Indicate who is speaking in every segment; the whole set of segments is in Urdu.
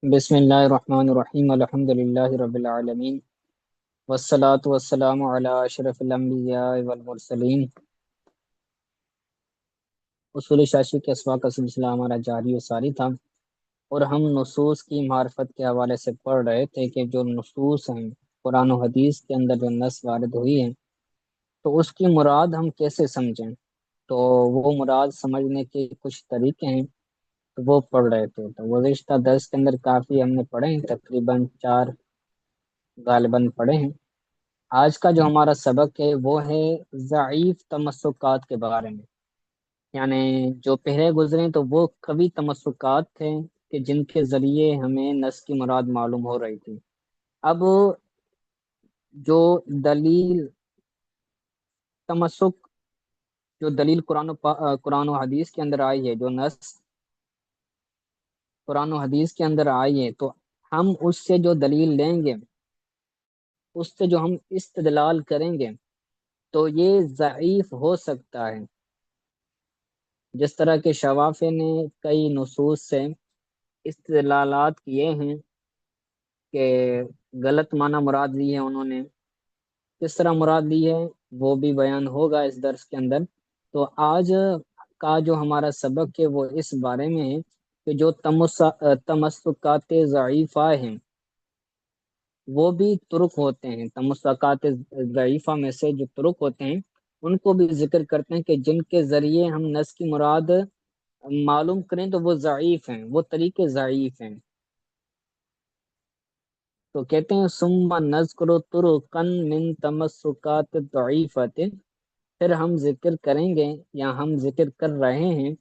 Speaker 1: بسم اللہ الرحمن الرحیم الحمد للہ رب العالمین والصلاة والسلام علی اشرف الانبیاء والمرسلین۔ اصول شاشی کے اسوا کا سلسلہ ہمارا جاری و ساری تھا، اور ہم نصوص کی معرفت کے حوالے سے پڑھ رہے تھے کہ جو نصوص ہیں قرآن و حدیث کے اندر جو نص وارد ہوئی ہیں تو اس کی مراد ہم کیسے سمجھیں، تو وہ مراد سمجھنے کے کچھ طریقے ہیں، تو وہ پڑھ رہے تھے۔ تو گزشتہ درس کے اندر کافی ہم نے پڑھے ہیں، تقریباً 4 غالباً پڑھے ہیں۔ آج کا جو ہمارا سبق ہے وہ ہے ضعیف تمسکات کے بارے میں، یعنی جو پہلے گزرے تو وہ قوی تمسکات تھے کہ جن کے ذریعے ہمیں نس کی مراد معلوم ہو رہی تھی۔ اب جو دلیل تمسک، جو دلیل قرآن و حدیث کے اندر آئی ہے، جو نس قرآن و حدیث کے اندر آئی ہے، تو ہم اس سے جو دلیل لیں گے، اس سے جو ہم استدلال کریں گے تو یہ ضعیف ہو سکتا ہے۔ جس طرح کے شوافع نے کئی نصوص سے استدلالات کیے ہیں کہ غلط معنی مراد لی ہے انہوں نے، کس طرح مراد لی ہے وہ بھی بیان ہوگا اس درس کے اندر۔ تو آج کا جو ہمارا سبق ہے وہ اس بارے میں ہے کہ جو تمسکات ضعیفہ ہیں وہ بھی طرق ہوتے ہیں، تمسکات ضعیفہ میں سے جو طرق ہوتے ہیں ان کو بھی ذکر کرتے ہیں کہ جن کے ذریعے ہم نس کی مراد معلوم کریں تو وہ ضعیف ہیں، وہ طریقے ضعیف ہیں۔ تو کہتے ہیں ثم نذکر طرقا من تمسکات ضعیفۃ، پھر ہم ذکر کریں گے یا ہم ذکر کر رہے ہیں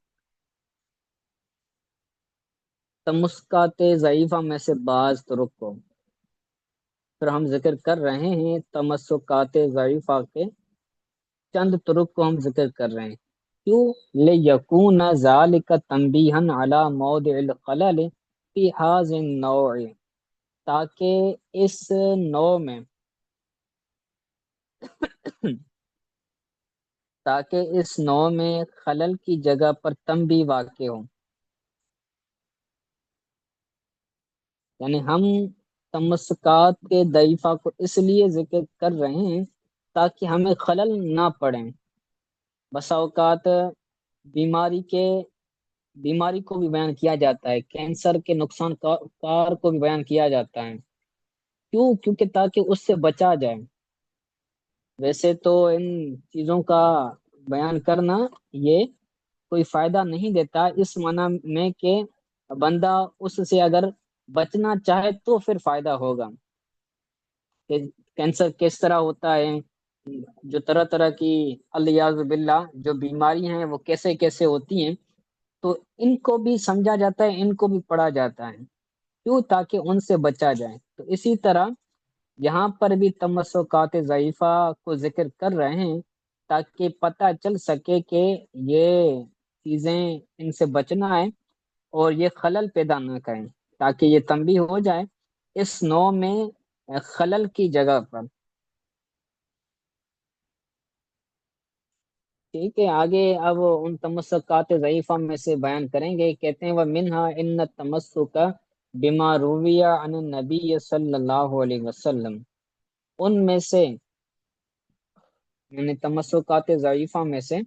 Speaker 1: تمسکات ضعیفہ میں سے بعض طرق کو، پھر ہم ذکر کر رہے ہیں تمسکات ضعیفہ کے چند طرق کو ہم ذکر کر رہے ہیں۔ کیوں؟ لیکون ذالک تنبیہا علی موضع الخلل فی ھذا النوع، تاکہ اس نوع میں خلل کی جگہ پر تنبیہ واقع ہو، یعنی ہم تمسکات کے ضعیفہ کو اس لیے ذکر کر رہے ہیں تاکہ ہمیں خلل نہ پڑے۔ بسا اوقات بیماری کو بھی بیان کیا جاتا ہے، کینسر کے نقصان کار کو بھی بیان کیا جاتا ہے، کیونکہ تاکہ اس سے بچا جائے۔ ویسے تو ان چیزوں کا بیان کرنا یہ کوئی فائدہ نہیں دیتا، اس معنی میں کہ بندہ اس سے اگر بچنا چاہے تو پھر فائدہ ہوگا۔ کہ کینسر کس طرح ہوتا ہے، جو طرح طرح کی الیاذ باللہ جو بیماری ہیں وہ کیسے کیسے ہوتی ہیں، تو ان کو بھی سمجھا جاتا ہے، ان کو بھی پڑھا جاتا ہے، کیوں؟ تاکہ ان سے بچا جائے۔ تو اسی طرح یہاں پر بھی تمسکات ضعیفہ کو ذکر کر رہے ہیں تاکہ پتہ چل سکے کہ یہ چیزیں ان سے بچنا ہے اور یہ خلل پیدا نہ کریں، تاکہ یہ تنبیہ ہو جائے اس نوع میں خلل کی جگہ پر۔ ٹھیک ہے، آگے اب ان تمسکات ضعیفہ میں سے بیان کریں گے۔ کہتے ہیں وَمِنْهَا إِنَّ التَّمَسُّكَ بِمَا رُوِيَ عَنِ النَّبِيِّ صلی اللہ علیہ وسلم، ان میں سے یعنی تمسکات ضعیفہ میں سے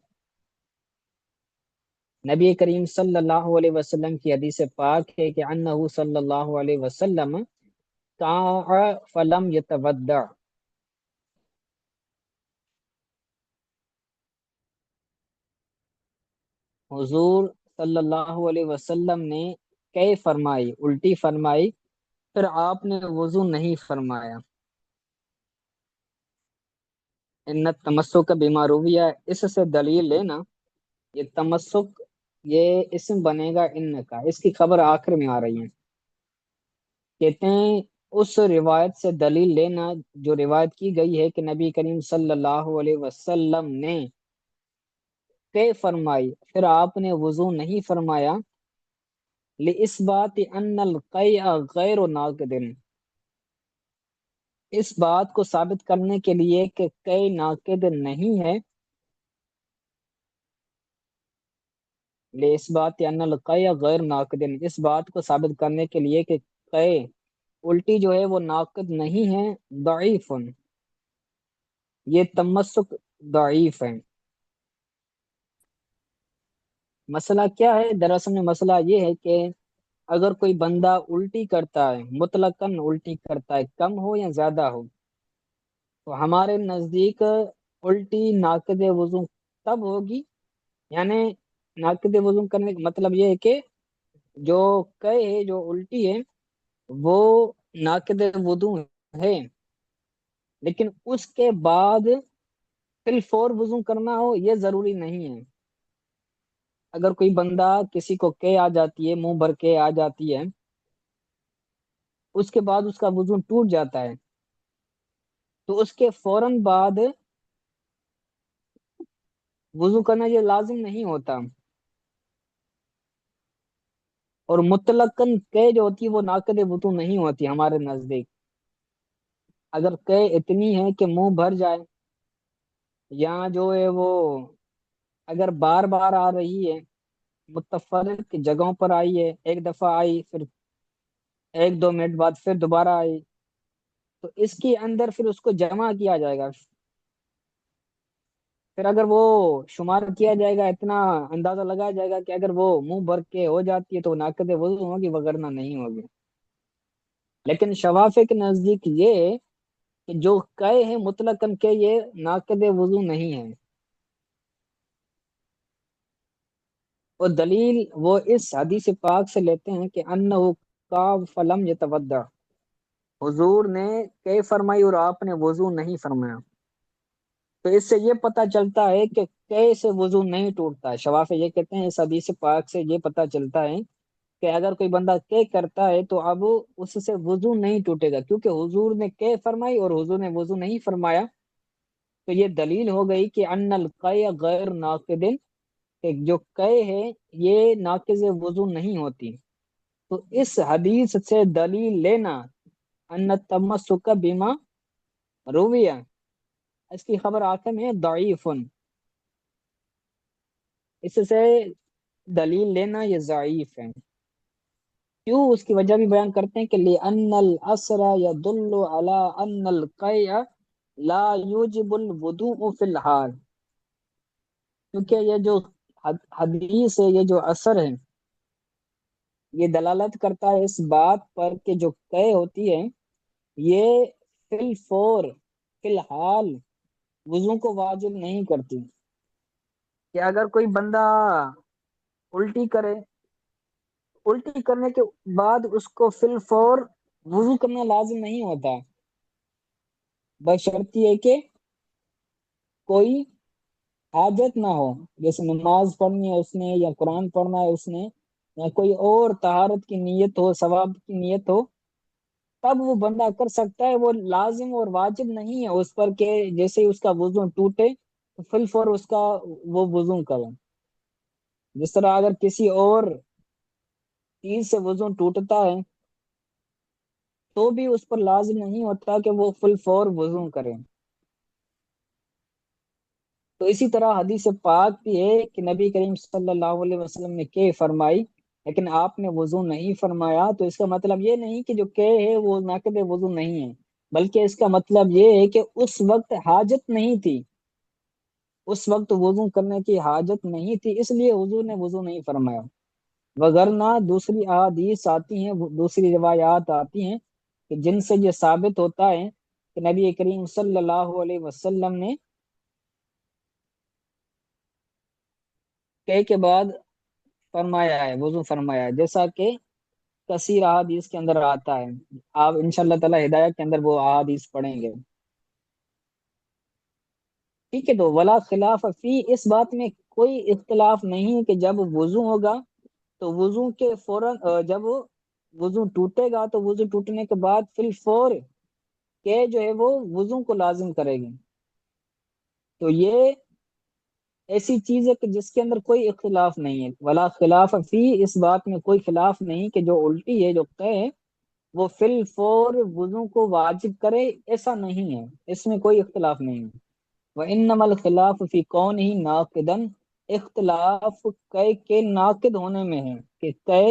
Speaker 1: نبی کریم صلی اللہ علیہ وسلم کی حدیث پاک ہے کہ انہ صلی اللہ علیہ وسلم قاع فلم یتودع، حضور صلی اللہ علیہ وسلم نے کئی فرمائی، الٹی فرمائی، پھر آپ نے وضو نہیں فرمایا۔ ان تمسک بما رویہ، اس سے دلیل لینا، یہ تمسک یہ اسم بنے گا ان کا، اس کی خبر آخر میں آ رہی ہے۔ کہتے ہیں اس روایت سے دلیل لینا جو روایت کی گئی ہے کہ نبی کریم صلی اللہ علیہ وسلم نے کہ فرمائی پھر آپ نے وضو نہیں فرمایا، لِإِثْبَاتِ أَنَّ الْقَيْءَ غَيْرُ نَاقِدٍ، اس بات کو ثابت کرنے کے لیے کہ قے ناقد نہیں ہے، لِإِثْبَاتِ أَنَّ الْقَيْءَ غَيْرُ نَاقِدٍ، اس بات کو ثابت کرنے کے لیے کہ قے الٹی جو ہے وہ ناقد نہیں ہے، ضعیف، یہ تمسک ضعیف ہے۔ مسئلہ کیا ہے؟ دراصل میں مسئلہ یہ ہے کہ اگر کوئی بندہ الٹی کرتا ہے، مطلقاً الٹی کرتا ہے، کم ہو یا زیادہ ہو، تو ہمارے نزدیک الٹی ناقد وضو تب ہوگی، یعنی ناقد وضو کرنے کا مطلب یہ ہے کہ جو قے ہے، جو الٹی ہے، وہ ناقد وضو ہے، لیکن اس کے بعد فی الفور وضو کرنا ہو یہ ضروری نہیں ہے۔ اگر کوئی بندہ کسی کو قے آ جاتی ہے، منہ بھر کے آ جاتی ہے، اس کے بعد اس کا وضو ٹوٹ جاتا ہے، تو اس کے فوراً بعد وضو کرنا یہ لازم نہیں ہوتا، اور مطلقاً قے جو ہوتی ہے وہ ناقد وضو نہیں ہوتی ہمارے نزدیک۔ اگر قے اتنی ہے کہ منہ بھر جائے، یا جو ہے وہ اگر بار بار آ رہی ہے، متفرق جگہوں پر آئی ہے، ایک دفعہ آئی، پھر ایک دو منٹ بعد پھر دوبارہ آئی، تو اس کے اندر پھر اس کو جمع کیا جائے گا۔ پھر اگر وہ شمار کیا جائے گا، اتنا اندازہ لگایا جائے گا کہ اگر وہ منہ بھر کے ہو جاتی ہے تو ناقد وضو ہوگی، وگرنہ نہیں ہوگی۔ لیکن شوافے کے نزدیک یہ ہے کہ جو قے ہے مطلقاً کہ یہ ناقد وضو نہیں ہے، اور دلیل وہ اس حدیث پاک سے لیتے ہیں کہ انہ کا فلم یتودع، حضور نے قے فرمائی اور آپ نے وضو نہیں فرمایا، تو اس سے یہ پتہ چلتا ہے کہ قے سے وضو نہیں ٹوٹتا ہے۔ شوافے یہ کہتے ہیں اس حدیث پاک سے یہ پتہ چلتا ہے کہ اگر کوئی بندہ قے کرتا ہے تو اب اس سے وضو نہیں ٹوٹے گا، کیونکہ حضور نے قے فرمائی اور حضور نے وضو نہیں فرمایا، تو یہ دلیل ہو گئی کہ ان القے غیر ناقد، کہ جو قے ہے یہ ناقض وضو نہیں ہوتی۔ تو اس حدیث سے دلیل لینا ان التمسک بما رویہ، اس کی خبر آخر میں ضعیف، اس سے دلیل لینا یہ ضعیف ہے۔ کیوں؟ اس کی وجہ بھی بیان کرتے ہیں کہ لِأَنَّ الْأَصْلَ يَدُلُّ عَلَىٰ أَنَّ الْقَيْءَ لَا يُوجِبُ الْوُضُوءَ فِي الْحَالِ، کیونکہ یہ جو حدیث ہے، یہ جو اثر ہے، یہ دلالت کرتا ہے اس بات پر کہ جو قے ہوتی ہے یہ فی الفور، فی الحال وضو کو واجب نہیں کرتی، کہ اگر کوئی بندہ الٹی کرے، الٹی کرنے کے بعد اس کو فی الفور وضو کرنا لازم نہیں ہوتا، بشرط یہ کہ کوئی حاجت نہ ہو، جیسے نماز پڑھنی ہے اس نے، یا قرآن پڑھنا ہے اس نے، یا کوئی اور طہارت کی نیت ہو، ثواب کی نیت ہو، تب وہ بندہ کر سکتا ہے، وہ لازم اور واجب نہیں ہے اس پر کہ جیسے ہی اس کا وضو ٹوٹے تو فی الفور اس کا وہ وضو کرے۔ جس طرح اگر کسی اور چیز سے وضو ٹوٹتا ہے تو بھی اس پر لازم نہیں ہوتا کہ وہ فی الفور وضو کرے۔ تو اسی طرح حدیث پاک بھی ہے کہ نبی کریم صلی اللہ علیہ وسلم نے کہ فرمائی، لیکن آپ نے وضو نہیں فرمایا، تو اس کا مطلب یہ نہیں کہ جو کہ ہے وہ ناقض وضو نہیں ہے، بلکہ اس کا مطلب یہ ہے کہ اس وقت حاجت نہیں تھی، اس وقت وضو کرنے کی حاجت نہیں تھی، اس لیے حضور نے وضو نہیں فرمایا۔ وگرنہ دوسری احادیث آتی ہیں، دوسری روایات آتی ہیں کہ جن سے یہ ثابت ہوتا ہے کہ نبی کریم صلی اللہ علیہ وسلم نے کہ بعد فرمایا ہے، وضو فرمایا ہے، جیسا کہ کثیر احادیث کے اندر آتا ہے۔ آپ انشاءاللہ تعالی ہدایت کے اندر وہ احادیث پڑھیں گے، ٹھیک ہے؟ تو ولا خلاف فی، اس بات میں کوئی اختلاف نہیں کہ جب وضو ہوگا تو وضو کے فوراً جب وضو ٹوٹے گا تو وضو ٹوٹنے کے بعد فی الفور کہ جو ہے وہ وضو کو لازم کرے گی، تو یہ ایسی چیز ہے کہ جس کے اندر کوئی اختلاف نہیں ہے۔ ولا خلاف فی، اس بات میں کوئی خلاف نہیں کہ جو الٹی ہے، جو قے ہے، وہ فی الفور وضو کو واجب کرے، ایسا نہیں ہے، اس میں کوئی اختلاف نہیں ہے۔ وَإِنَّمَا الْخِلَافُ فِي كَوْنِهِ نَاقِدًا، اختلاف قے کے ناقد ہونے میں ہے، کہ قے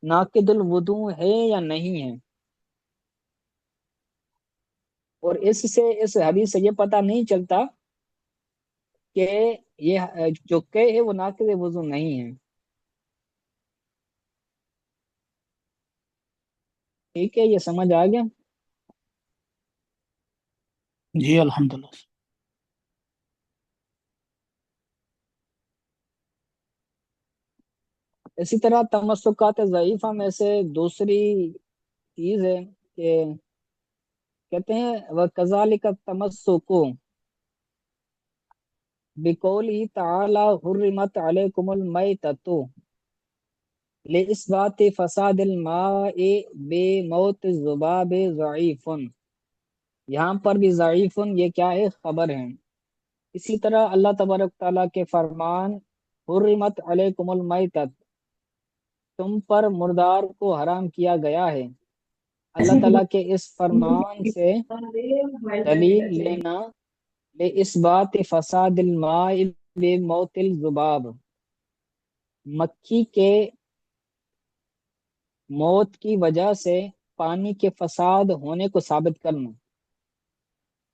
Speaker 1: ناقد الوضو ہے یا نہیں ہے؟ اور اس حدیث سے یہ پتہ نہیں چلتا کہ یہ جو کہ ہے وہ ناقض وضو نہیں ہے۔ ٹھیک ہے، یہ سمجھ آ گیا؟
Speaker 2: جی الحمدللہ۔
Speaker 1: اسی طرح تمسکات ضعیفہ میں سے دوسری چیز ہے کہ کہتے ہیں وہ کذالک التمسک بقوله تعالی حرمت علیکم المیتۃ لإثبات فساد الماء بموت الذباب ضعیف۔ یہاں پر بھی ضعیف یہ کیا ہے؟ خبر ہے۔ اسی طرح اللہ تبارک تعالیٰ کے فرمان حرمت علیکم المیتۃ، تم پر مردار کو حرام کیا گیا ہے، اللہ تعالیٰ کے اس فرمان سے دلیل لینا اس بات فساد الماء بموت الذباب، مکھی کے موت کی وجہ سے پانی کے فساد ہونے کو ثابت کرنا،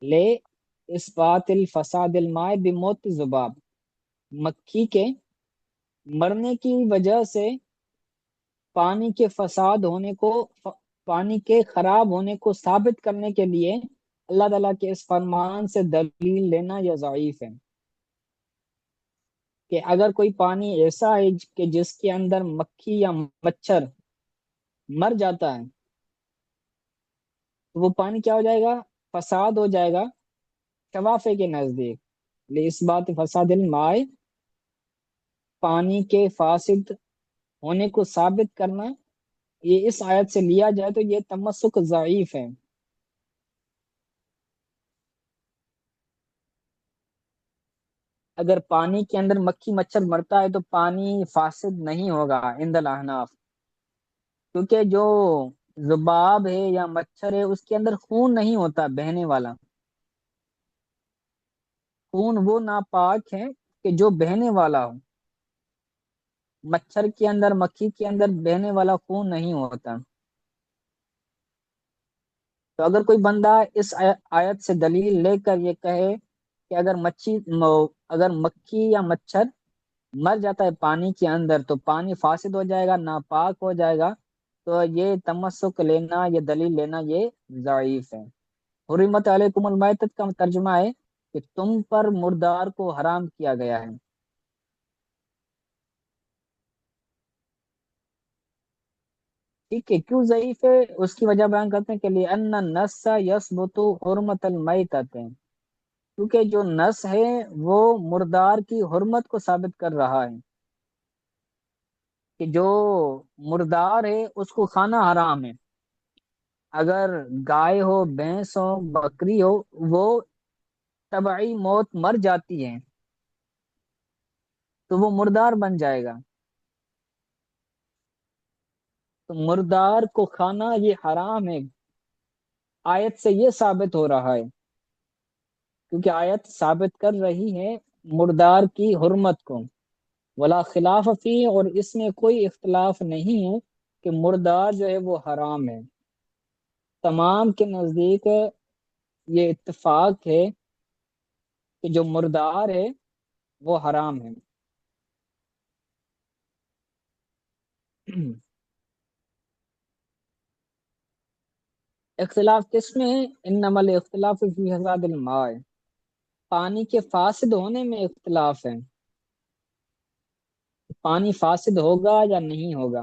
Speaker 1: لے اس بات الفساد الماء بموت الذباب، مکھی کے مرنے کی وجہ سے پانی کے فساد ہونے کو، پانی کے خراب ہونے کو ثابت کرنے کے لیے اللہ تعالیٰ کے اس فرمان سے دلیل لینا یا ضعیف ہے۔ کہ اگر کوئی پانی ایسا ہے کہ جس کے اندر مکھی یا مچھر مر جاتا ہے تو وہ پانی کیا ہو جائے گا؟ فساد ہو جائے گا شفافے کے نزدیک۔ اس بات فساد الماء، پانی کے فاسد ہونے کو ثابت کرنا، یہ اس آیت سے لیا جائے تو یہ تمسک ضعیف ہے۔ اگر پانی کے اندر مکھی مچھر مرتا ہے تو پانی فاسد نہیں ہوگا عند الاحناف، کیونکہ جو ذباب ہے یا مچھر ہے اس کے اندر خون نہیں ہوتا بہنے والا، خون وہ ناپاک ہے کہ جو بہنے والا ہو، مچھر کے اندر مکھی کے اندر بہنے والا خون نہیں ہوتا۔ تو اگر کوئی بندہ اس آیت سے دلیل لے کر یہ کہے کہ اگر مکھی یا مچھر مر جاتا ہے پانی کے اندر تو پانی فاسد ہو جائے گا، ناپاک ہو جائے گا، تو یہ تمسک لینا، یہ دلیل لینا یہ ضعیف ہے۔ حرمت علیکم المیتۃ کا ترجمہ ہے کہ تم پر مردار کو حرام کیا گیا ہے۔ ٹھیک ہے، کیوں ضعیف ہے اس کی وجہ بیان کرتے ہیں کہ لِأَنَّ النَّصَّ يَثْبُتُ حُرْمَةَ الْمَيْتَةِ، کیونکہ جو نص ہے وہ مردار کی حرمت کو ثابت کر رہا ہے، کہ جو مردار ہے اس کو کھانا حرام ہے۔ اگر گائے ہو، بھینس ہو، بکری ہو، وہ طبعی موت مر جاتی ہے تو وہ مردار بن جائے گا، تو مردار کو کھانا یہ حرام ہے۔ آیت سے یہ ثابت ہو رہا ہے، کیونکہ آیت ثابت کر رہی ہے مردار کی حرمت کو، ولا خلاف فی، اور اس میں کوئی اختلاف نہیں ہے کہ مردار جو ہے وہ حرام ہے۔ تمام کے نزدیک یہ اتفاق ہے کہ جو مردار ہے وہ حرام ہے۔ اختلاف کس میں ہے؟ انما الاختلاف فی حساب الماء، پانی کے فاسد ہونے میں اختلاف ہے، پانی فاسد ہوگا یا نہیں ہوگا۔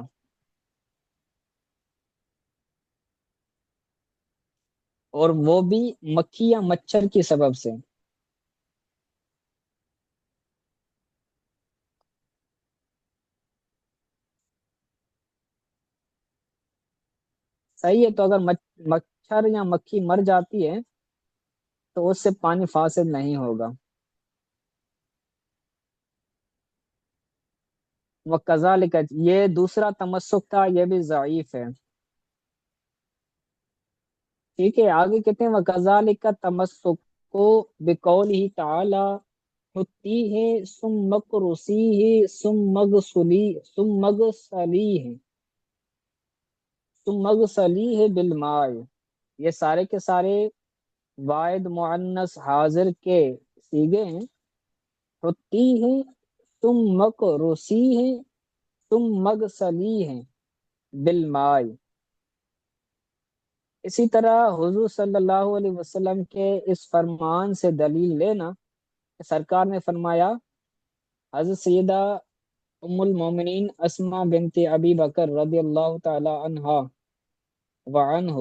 Speaker 1: اور وہ بھی مکھی یا مچھر کی سبب سے۔ صحیح ہے، تو اگر مچھر یا مکھی مر جاتی ہے تو اس سے پانی فاسد نہیں ہوگا۔ وکذالک، یہ دوسرا تمسک تھا، یہ بھی ضعیف ہے۔ ٹھیک ہے، آگے کہتے ہیں وکذالک تمسک کو بقولہ تعالی حتیہ ثم مکرسی ثم مغسلی ثم مغسلی ہے۔ تم مغسلی ہے بالماء، یہ سارے کے سارے واحد مؤنث حاضر کے سیغے ہیں. حتی ہیں، تم مکروسی ہیں، تم مغسلی ہیں بالماء. اسی طرح حضور صلی اللہ علیہ وسلم کے اس فرمان سے دلیل لینا کہ سرکار نے فرمایا، حضرت سیدہ ام المومنین اسما بنت ابی بکر رضی اللہ تعالی عنہا وعنہ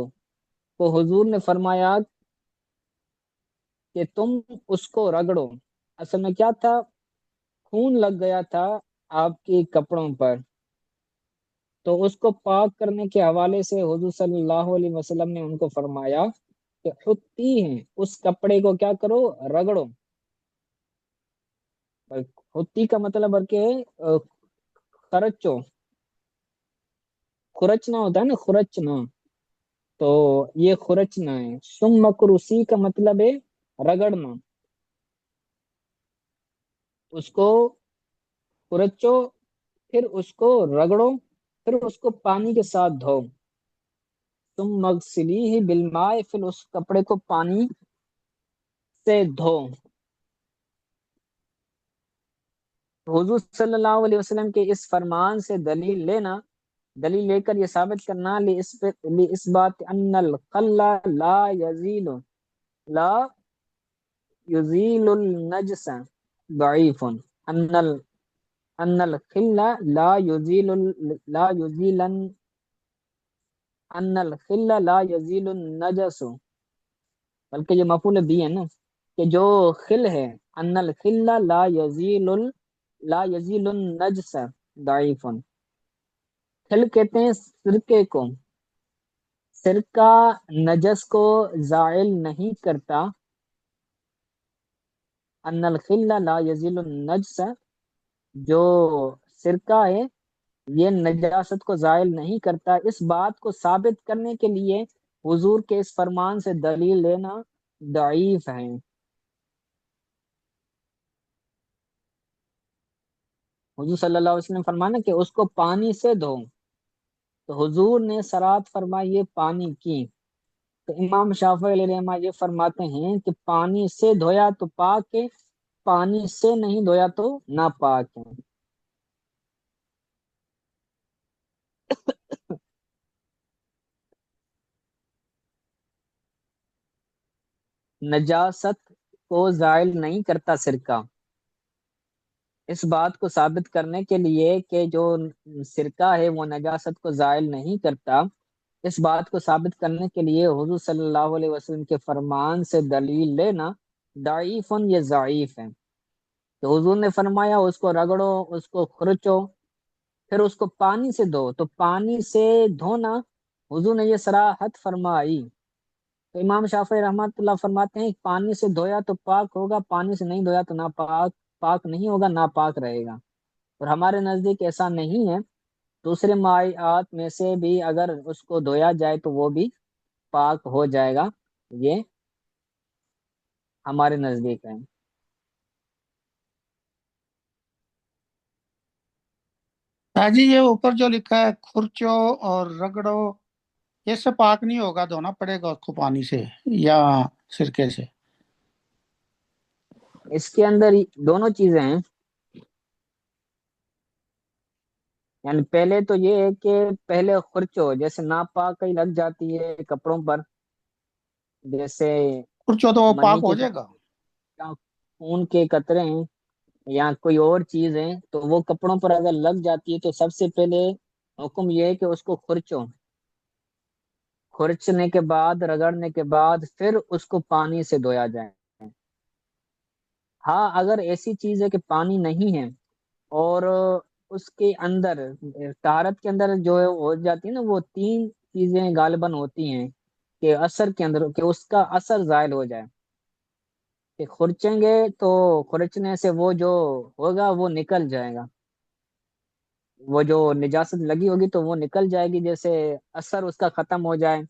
Speaker 1: کو حضور نے فرمایا کہ تم اس کو رگڑو. اصل میں کیا تھا، خون لگ گیا تھا آپ کے کپڑوں پر، تو اس کو پاک کرنے کے حوالے سے حضور صلی اللہ علیہ وسلم نے ان کو فرمایا کہ خطی ہیں، اس کپڑے کو کیا کرو، رگڑو. خطی کا مطلب ہے کہ خرچو، خرچنا ہوتا ہے نا، خرچنا. تو یہ خرچنا ہے. سم مکروسی کا مطلب ہے رگڑنا. اس کو خرچو، پھر اس کو رگڑو، پھر اس کو پانی کے ساتھ دھو. تم مغسلی ہی بالماء، پھر اس کپڑے کو پانی سے دھو. حضور صلی اللہ علیہ وسلم کے اس فرمان سے دلیل لینا، دلیل لے کر یہ ثابت کرنا اس بات ان الخل لا یزیل، لا یزیل النجس ضعیف. ان ان الخل لا یزیل لا یزیلن ان الخل لا یزیل النجس، بلکہ یہ مفعول بھی ہے نا، کہ جو خل ہے، ان الخل لا یزیل النجس ضعیف. خل کہتے ہیں سرکے کو. سرکہ نجس کو زائل نہیں کرتا. ان الخل لا یزیل النجس، جو سرکہ ہے یہ نجاست کو زائل نہیں کرتا. اس بات کو ثابت کرنے کے لیے حضور کے اس فرمان سے دلیل لینا ضعیف ہے. حضور صلی اللہ علیہ وسلم فرمانا کہ اس کو پانی سے دھو، تو حضور نے صراحت فرمائی یہ پانی کی. تو امام شافعی علیہ رحمہ یہ فرماتے ہیں کہ پانی سے دھویا تو پاک ہے، پانی سے نہیں دھویا تو ناپاک ہے. نجاست کو زائل نہیں کرتا سرکہ. اس بات کو ثابت کرنے کے لیے کہ جو سرکہ ہے وہ نجاست کو زائل نہیں کرتا، اس بات کو ثابت کرنے کے لیے حضور صلی اللہ علیہ وسلم کے فرمان سے دلیل لینا ضعیف، یہ ضعیف ہے. تو حضور نے فرمایا اس کو رگڑو، اس کو خرچو، پھر اس کو پانی سے دھو. تو پانی سے دھونا حضور نے یہ صراحت فرمائی. تو امام شافعی رحمۃ اللہ فرماتے ہیں پانی سے دھویا تو پاک ہوگا، پانی سے نہیں دھویا تو ناپاک، پاک نہیں ہوگا، ناپاک رہے گا. اور ہمارے نزدیک ایسا نہیں ہے. دوسرے مائعات میں سے بھی اگر اس کو دھویا جائے تو وہ بھی پاک ہو جائے گا. یہ ہمارے نزدیک ہے.
Speaker 2: جی یہ اوپر جو لکھا ہے کھرچو اور رگڑو، یہ سے پاک نہیں ہوگا، دھونا پڑے گا اس کو پانی سے یا سرکے سے؟
Speaker 1: اس کے اندر دونوں چیزیں ہیں. یعنی پہلے تو یہ ہے کہ پہلے خرچو، جیسے ناپاک ہی لگ جاتی ہے کپڑوں پر، جیسے
Speaker 2: کھرچو تو وہ پاک
Speaker 1: منی
Speaker 2: ہو
Speaker 1: کے
Speaker 2: جائے گا.
Speaker 1: قطرے، خون کے قطرے ہیں، یا کوئی اور چیز ہے، تو وہ کپڑوں پر اگر لگ جاتی ہے تو سب سے پہلے حکم یہ ہے کہ اس کو خرچو. خرچنے کے بعد، رگڑنے کے بعد پھر اس کو پانی سے دھویا جائے. ہاں اگر ایسی چیز ہے کہ پانی نہیں ہے اور اس کے اندر، طہارت کے اندر جو ہو جاتی ہے نا، وہ تین چیزیں غالباً ہوتی ہیں کہ اثر کے اندر، کہ اس کا اثر زائل ہو جائے. کہ خرچیں گے تو خرچنے سے وہ جو ہوگا وہ نکل جائے گا، وہ جو نجاست لگی ہوگی تو وہ نکل جائے گی، جیسے اثر اس کا ختم ہو جائے،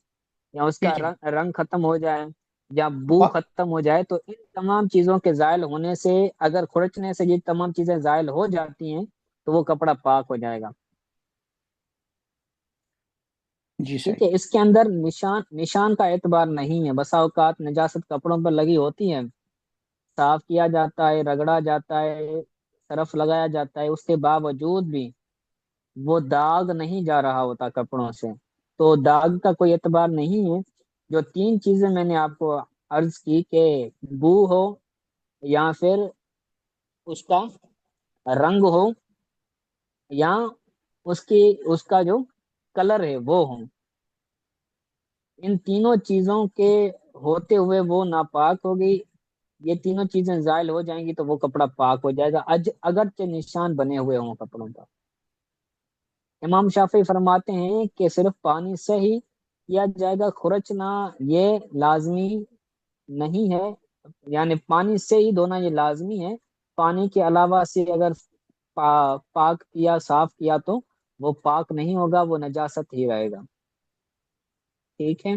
Speaker 1: یا اس
Speaker 2: جی
Speaker 1: کا
Speaker 2: جی.
Speaker 1: رنگ ختم ہو جائے، یا بو
Speaker 2: با-
Speaker 1: ختم ہو جائے. تو ان تمام چیزوں کے زائل ہونے سے، اگر کھرچنے سے یہ تمام چیزیں زائل ہو جاتی ہیں تو وہ کپڑا پاک ہو جائے گا.
Speaker 2: جی
Speaker 1: ٹھیک
Speaker 2: صحیح.
Speaker 1: ہے، اس کے اندر نشان کا اعتبار نہیں ہے، بسا اوقات نجاست کپڑوں پر لگی ہوتی ہے، صاف کیا جاتا ہے، رگڑا جاتا ہے، صرف لگایا جاتا ہے، اس کے باوجود بھی وہ داغ نہیں جا رہا ہوتا کپڑوں سے، تو داغ کا کوئی اعتبار نہیں ہے۔ جو تین چیزیں میں نے آپ کو عرض کی کہ بو ہو، یا پھر اس کا رنگ ہو، یا اس کا جو کلر ہے وہ ہو، ان تینوں چیزوں کے ہوتے ہوئے وہ ناپاک ہوگی، یہ تینوں چیزیں زائل ہو جائیں گی تو وہ کپڑا پاک ہو جائے گا، اگرچہ نشان بنے ہوئے ہوں کپڑوں پر۔ امام شافعی فرماتے ہیں کہ صرف پانی سے ہی کیا جائے گا، خرچنا یہ لازمی نہیں ہے، یعنی پانی سے ہی دھونا یہ لازمی ہے، پانی کے علاوہ سے اگر پاک کیا، صاف کیا تو وہ پاک نہیں ہوگا، وہ نجاست ہی رہے گا۔ ٹھیک ہے،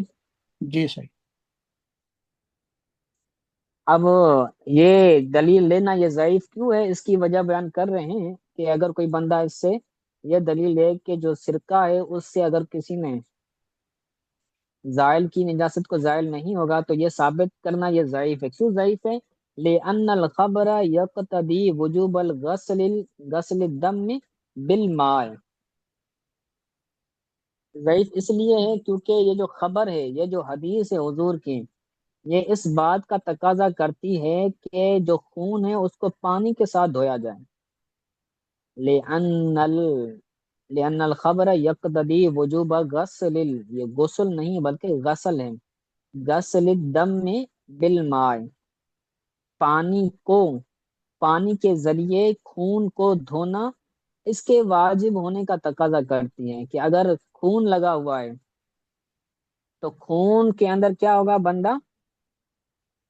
Speaker 2: جی صحیح.
Speaker 1: اب یہ دلیل لینا یہ ضعیف کیوں ہے، اس کی وجہ بیان کر رہے ہیں کہ اگر کوئی بندہ اس سے یہ دلیل لے کہ جو سرکہ ہے اس سے اگر کسی نے زائل کی، نجاست کو زائل نہیں ہوگا، تو یہ ثابت کرنا یہ ضعیف ہے۔ کیوں ضعیف ہے؟ لأن الخبر یقتضی وجوب غسل الدم بالماء، ضعیف اس لیے ہے کیونکہ یہ جو خبر ہے، یہ جو حدیث ہے حضور کی، یہ اس بات کا تقاضا کرتی ہے کہ جو خون ہے اس کو پانی کے ساتھ دھویا جائے۔ لأن ال لأن الخبر یقتضی وجوب یہ غسل نہیں بلکہ غسل ہے، غسل الدم بالماء، پانی کو پانی کے ذریعے خون کو دھونا اس کے واجب ہونے کا تقاضا کرتی ہے کہ اگر خون لگا ہوا ہے تو خون کے اندر کیا ہوگا، بندہ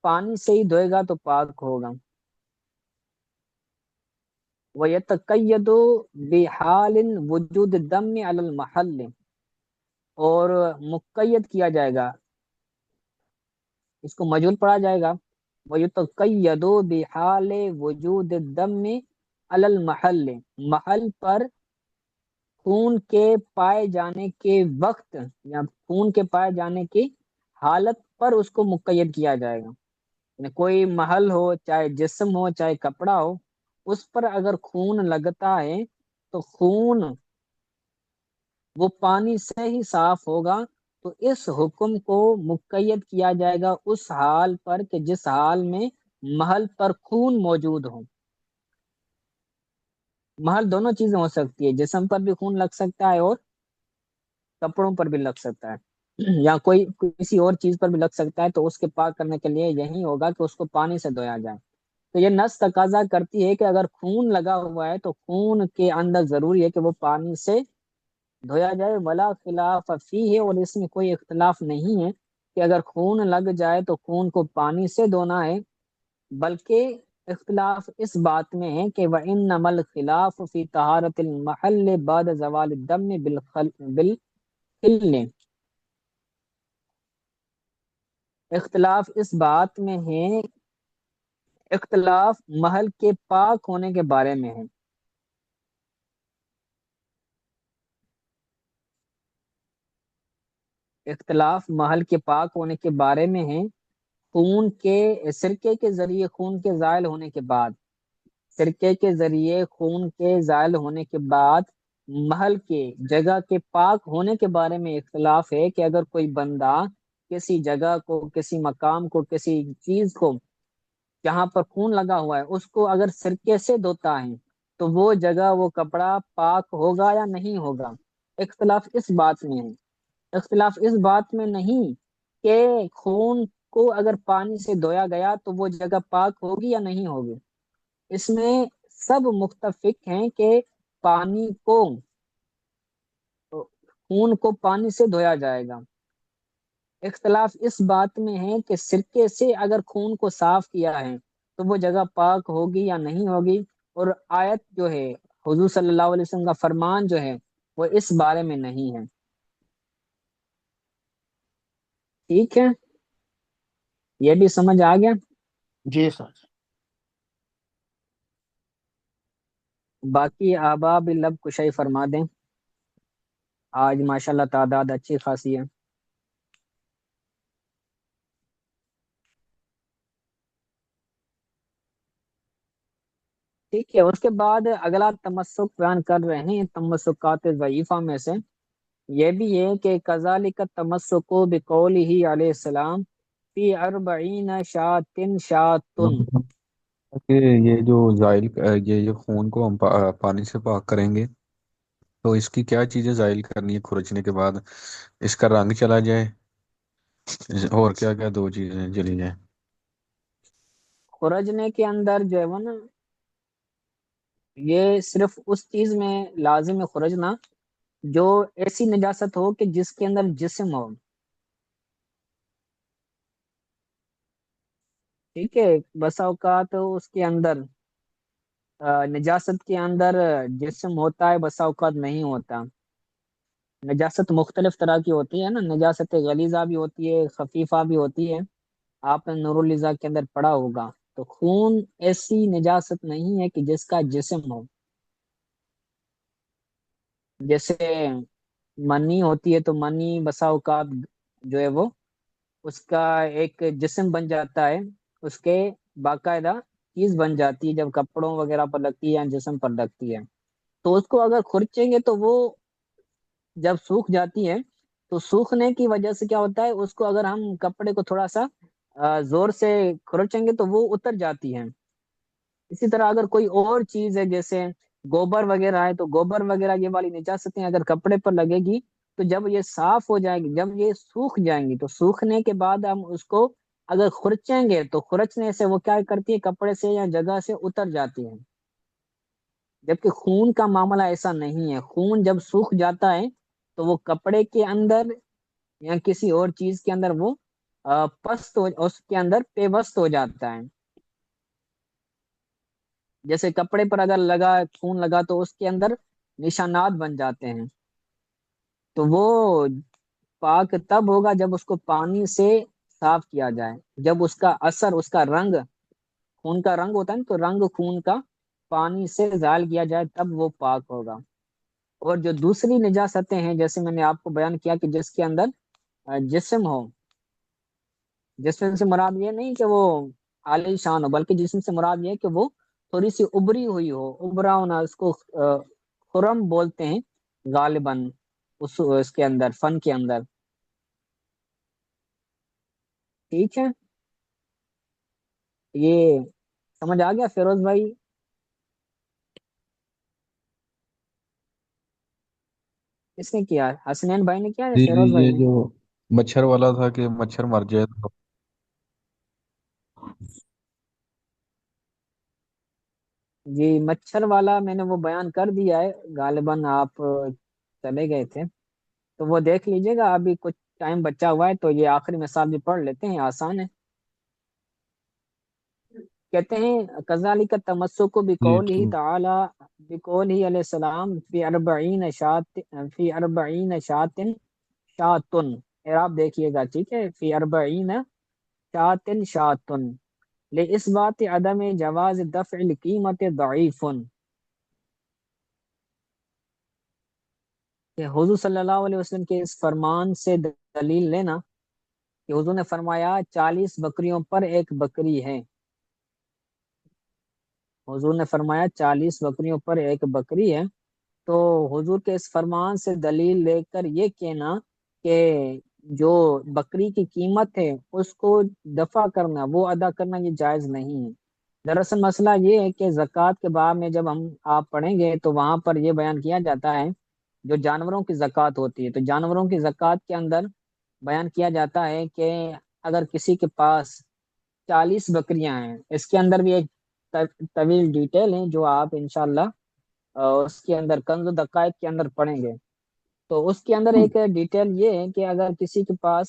Speaker 1: پانی سے ہی دھوئے گا تو پاک ہوگا۔ وَيَتَقَيَّدُ بِحَالٍ وُجُودِ الدَّمِّ عَلَى الْمَحَلِّ، اور مقید کیا جائے گا، اس کو مجہول پڑھا جائے گا، وَيَتَقَيَّدُ بِحَالِ وُجُودِ الدَّمِّ عَلَى الْمَحَلِّ، محل پر خون کے پائے جانے کے وقت یا خون کے پائے جانے کی حالت پر اس کو مقید کیا جائے گا، یعنی کوئی محل ہو، چاہے جسم ہو چاہے کپڑا ہو، اس پر اگر خون لگتا ہے تو خون وہ پانی سے ہی صاف ہوگا، تو اس حکم کو مقید کیا جائے گا اس حال پر کہ جس حال میں محل پر خون موجود ہو۔ محل دونوں چیزیں ہو سکتی ہے، جسم پر بھی خون لگ سکتا ہے اور کپڑوں پر بھی لگ سکتا ہے، یا کوئی کسی اور چیز پر بھی لگ سکتا ہے، تو اس کے پاک کرنے کے لیے یہی ہوگا کہ اس کو پانی سے دھویا جائے۔ تو یہ نص تقاضا کرتی ہے کہ اگر خون لگا ہوا ہے تو خون کے اندر ضروری ہے کہ وہ پانی سے دھویا جائے، ولا خلاف فیہ، اور اس میں کوئی اختلاف نہیں ہے کہ اگر خون لگ جائے تو خون کو پانی سے دھونا ہے، بلکہ اختلاف اس بات میں ہے کہ وَإِنَّمَا الْخِلَافُ فِي طَهَارَةِ الْمَحَلِّ بَعْدَ زَوَالِ الدَّمِّ بالخل، اختلاف اس بات میں ہے، اختلاف محل کے پاک ہونے کے بارے میں ہے، اختلاف محل کے پاک ہونے کے بارے میں ہے، خون کے سرکے کے ذریعے خون کے زائل ہونے کے بعد، سرکے کے ذریعے خون کے زائل ہونے کے بعد محل کے جگہ کے پاک ہونے کے بارے میں اختلاف ہے کہ اگر کوئی بندہ کسی جگہ کو، کسی مقام کو، کسی چیز کو جہاں پر خون لگا ہوا ہے اس کو اگر سرکے سے دھوتا ہے تو وہ جگہ، وہ کپڑا پاک ہوگا یا نہیں ہوگا، اختلاف اس بات میں ہے، اختلاف اس بات میں نہیں کہ خون کو اگر پانی سے دھویا گیا تو وہ جگہ پاک ہوگی یا نہیں ہوگی، اس میں سب متفق ہیں کہ پانی کو، خون کو پانی سے دھویا جائے گا، اختلاف اس بات میں ہے کہ سرکے سے اگر خون کو صاف کیا ہے تو وہ جگہ پاک ہوگی یا نہیں ہوگی، اور آیت جو ہے، حضور صلی اللہ علیہ وسلم کا فرمان جو ہے وہ اس بارے میں نہیں ہے۔ ٹھیک ہے، یہ بھی سمجھ آ گیا؟
Speaker 2: جی سر.
Speaker 1: باقی آباب لب کشائی فرما دیں۔ آج ماشاءاللہ تعداد اچھی خاصی ہے۔ ٹھیک ہے، اس کے بعد اگلا تمسک بیان کر رہے ہیں تمسکات ضعیفہ میں سے، یہ بھی ہے کہ کذالک تمسک بقول ہی علیہ السلام فی اربعین شاتن شاتن۔
Speaker 3: کہ یہ جو زائل یہ خون کو ہم پانی سے پاک کریں گے تو اس کی کیا چیزیں زائل کرنی ہے کھرچنے کے بعد؟ اس کا رنگ چلا جائے، اور کیا کیا دو چیزیں چلی جائیں؟
Speaker 1: خرجنے کے اندر جو ہے وہ نا، یہ صرف اس چیز میں لازم ہے خرجنا جو ایسی نجاست ہو کہ جس کے اندر جسم ہو۔ ٹھیک ہے، بسا اوقات اس کے اندر نجاست کے اندر جسم ہوتا ہے، بسا اوقات نہیں ہوتا۔ نجاست مختلف طرح کی ہوتی ہے نا، نجاست غلیظہ بھی ہوتی ہے، خفیفہ بھی ہوتی ہے، آپ نے نور الزا کے اندر پڑھا ہوگا۔ تو خون ایسی نجاست نہیں ہے کہ جس کا جسم ہو، جیسے منی ہوتی ہے تو منی بسا اوقات جو ہے وہ اس کا ایک جسم بن جاتا ہے، اس کے باقاعدہ چیز بن جاتی ہے جب کپڑوں وغیرہ پر لگتی ہے یا جسم پر لگتی ہے، تو اس کو اگر کھرچیں گے تو وہ جب سوکھ جاتی ہے، تو سوکھنے کی وجہ سے کیا ہوتا ہے، اس کو اگر ہم کپڑے کو تھوڑا سا زور سے کھرچیں گے تو وہ اتر جاتی ہے۔ اسی طرح اگر کوئی اور چیز ہے جیسے گوبر وغیرہ ہے، تو گوبر وغیرہ یہ والی نجاستیں اگر کپڑے پر لگے گی تو جب یہ صاف ہو جائے گی، جب یہ سوکھ جائیں گی، تو سوکھنے کے بعد ہم اس کو اگر خرچیں گے تو خرچنے سے وہ کیا کرتی ہے، کپڑے سے یا جگہ سے اتر جاتی ہے۔ جبکہ خون کا معاملہ ایسا نہیں ہے، خون جب سوکھ جاتا ہے تو وہ کپڑے کے اندر یا کسی اور چیز کے اندر وہ پست ہو، اس کے اندر پیوست ہو جاتا ہے۔ جیسے کپڑے پر اگر لگا خون لگا تو اس کے اندر نشانات بن جاتے ہیں، تو وہ پاک تب ہوگا جب اس کو پانی سے صاف کیا جائے، جب اس کا اثر، اس کا رنگ، خون کا رنگ ہوتا ہے نا، تو رنگ خون کا پانی سے زائل کیا جائے تب وہ پاک ہوگا۔ اور جو دوسری نجاستیں ہیں جیسے میں نے آپ کو بیان کیا کہ جس کے اندر جسم ہو، جسم سے مراد یہ نہیں کہ وہ عالی شان ہو، بلکہ جسم سے مراد یہ ہے کہ وہ تھوڑی سی ابری ہوئی ہو، ابرا ہونا، اس کو خرم بولتے ہیں غالباً اس کے اندر، فن کے اندر۔ ٹھیک ہے، یہ سمجھ آ گیا فیروز بھائی؟ کس نے کیا؟ حسنین بھائی نے کیا یا
Speaker 3: جی جی،
Speaker 1: فیروز بھائی
Speaker 3: یہ
Speaker 1: نے؟
Speaker 3: جو مچھر والا تھا کہ مچھر مر جائے تو
Speaker 1: جی مچھر والا میں نے وہ بیان کر دیا ہے، غالباً آپ چلے گئے تھے، تو وہ دیکھ لیجیے گا، ابھی کچھ ٹائم بچا ہوا ہے تو یہ آخری مثال بھی پڑھ لیتے ہیں، آسان ہے۔ کہتے ہیں کذالک تمسک
Speaker 3: جی
Speaker 1: بقول ہی
Speaker 3: ٹھیک۔
Speaker 1: تعالی، بقول ہی علیہ السلام فی اربعین شات، فی اربعین شاتن شاتن، آپ دیکھیے گا، ٹھیک ہے، فی اربعین شاتن شاتن لإثبات عدم جواز دفع القیمت ضعیف، کہ حضور صلی اللہ علیہ وسلم کے اس فرمان سے دلیل لینا کہ حضور نے فرمایا 40 بکریوں پر ایک بکری ہے، حضور نے فرمایا 40 بکریوں پر ایک بکری ہے، تو حضور کے اس فرمان سے دلیل لے کر یہ کہنا کہ جو بکری کی قیمت ہے اس کو دفع کرنا، وہ ادا کرنا، یہ جائز نہیں ہے۔ دراصل مسئلہ یہ ہے کہ زکوٰۃ کے باب میں جب ہم آپ پڑھیں گے تو وہاں پر یہ بیان کیا جاتا ہے، جو جانوروں کی زکوٰۃ ہوتی ہے تو جانوروں کی زکوٰۃ کے اندر بیان کیا جاتا ہے کہ اگر کسی کے پاس 40 بکریاں ہیں، اس کے اندر بھی ایک طویل ڈیٹیل ہے جو آپ انشاءاللہ اس کے اندر کنز و دقائق کے اندر پڑھیں گے، تو اس کے اندر ایک ڈیٹیل یہ ہے کہ اگر کسی کے پاس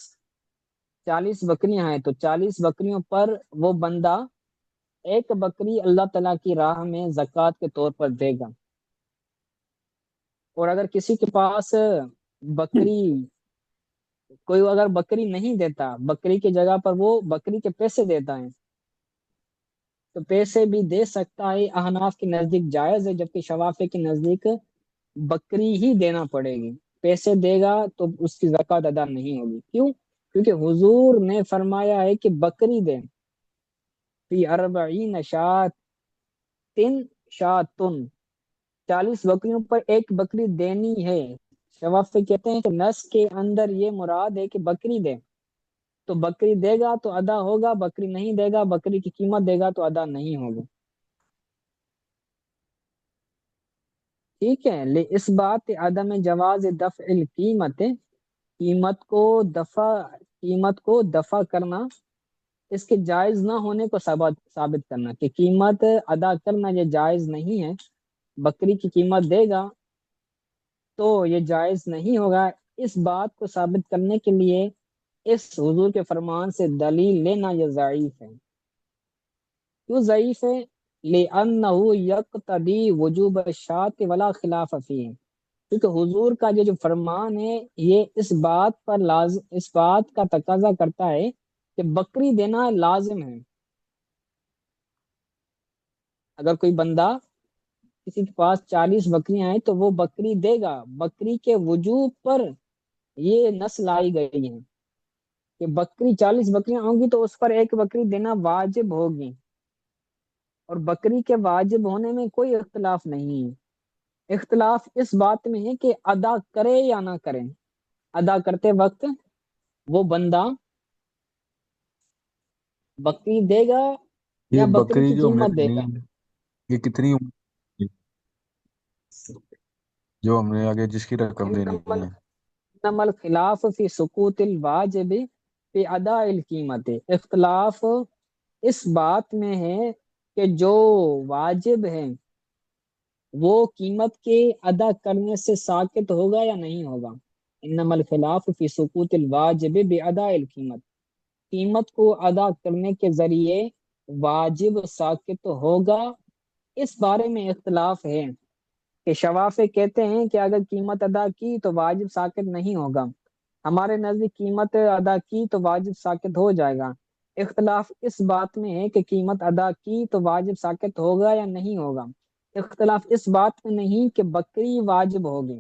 Speaker 1: 40 بکریاں ہیں تو 40 بکریوں پر وہ بندہ ایک بکری اللہ تعالیٰ کی راہ میں زکوٰۃ کے طور پر دے گا، اور اگر کسی کے پاس بکری، کوئی اگر بکری نہیں دیتا، بکری کی جگہ پر وہ بکری کے پیسے دیتا ہے، تو پیسے بھی دے سکتا ہے، احناف کے نزدیک جائز ہے، جبکہ شوافی کے نزدیک بکری ہی دینا پڑے گی۔ پیسے دے گا تو اس کی زکوٰۃ ادا نہیں ہوگی. کیوں؟ کیونکہ حضور نے فرمایا ہے کہ بکری دیں فی 40 شاۃ شاتن، 40 بکریوں پر ایک بکری دینی ہے. شوافی کہتے ہیں کہ نس کے اندر یہ مراد ہے کہ بکری دے، تو بکری دے گا تو ادا ہوگا، بکری نہیں دے گا، بکری کی قیمت دے گا تو ادا نہیں ہوگا. ٹھیک ہے. اس بات عدم جواز دفع القیمت، قیمت کو دفع کرنا، اس کے جائز نہ ہونے کو ثابت کرنا کہ قیمت ادا کرنا یہ جائز نہیں ہے، بکری کی قیمت دے گا تو یہ جائز نہیں ہوگا. اس بات کو ثابت کرنے کے لیے اس حضور کے فرمان سے دلیل لینا یہ ضعیف ہے. کیوں ضعیف ہے؟ لِأَنَّهُ يَقْتَضِي وُجُوبَ الشَّاةِ وَلَا خِلَافَ فِيهِ، کیونکہ حضور کا یہ جو فرمان ہے یہ اس بات کا تقاضا کرتا ہے کہ بکری دینا لازم ہے. اگر کوئی بندہ کسی کے پاس 40 بکریاں ہیں تو وہ بکری دے گا، بکری کے وجوب پر یہ نص لائی گئی ہے کہ بکری 40 بکریاں ہوں گی تو اس پر ایک بکری دینا واجب ہوگی، اور بکری کے واجب ہونے میں کوئی اختلاف نہیں ہے. اختلاف اس بات میں ہے کہ ادا کرے یا نہ کرے. ادا کرتے وقت وہ بندہ بکری دے گا یا
Speaker 3: یہ
Speaker 1: بکری
Speaker 3: بکری
Speaker 1: کی
Speaker 3: جو ہم نے
Speaker 1: قیمت دے
Speaker 3: دینی
Speaker 1: گا.
Speaker 3: ہے یہ کتنی جو ہم نے آگے جس کی رقم دینی ہے؟
Speaker 1: انما الخلاف فی سقوط الواجب فی ادا القیمت، اختلاف اس بات میں ہے کہ جو واجب ہے وہ قیمت کے ادا کرنے سے ساقط ہوگا یا نہیں ہوگا. انما الخلاف فی سقوط الواجب بادا القیمت، قیمت کو ادا کرنے کے ذریعے واجب ساقط ہوگا، اس بارے میں اختلاف ہے. کہ شوافے کہتے ہیں کہ اگر قیمت ادا کی تو واجب ساقط نہیں ہوگا، ہمارے نزدیک قیمت ادا کی تو واجب ساقط ہو جائے گا. اختلاف اس بات میں ہے کہ قیمت ادا کی تو واجب ساقط ہوگا یا نہیں ہوگا. اختلاف اس بات میں نہیں کہ بکری واجب ہوگی.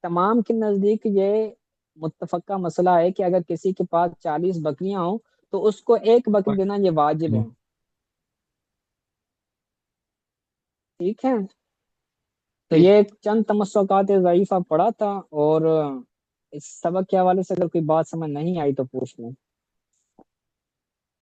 Speaker 1: تمام کے نزدیک یہ متفقہ مسئلہ ہے کہ اگر کسی کے پاس 40 بکریاں ہوں تو اس کو ایک بکری دینا یہ واجب ہے. ٹھیک ہے. تو یہ چند تمسکات ضعیفہ پڑھا تھا، اور اس سبق کے حوالے سے اگر کوئی بات سمجھ نہیں آئی تو پوچھ لیں.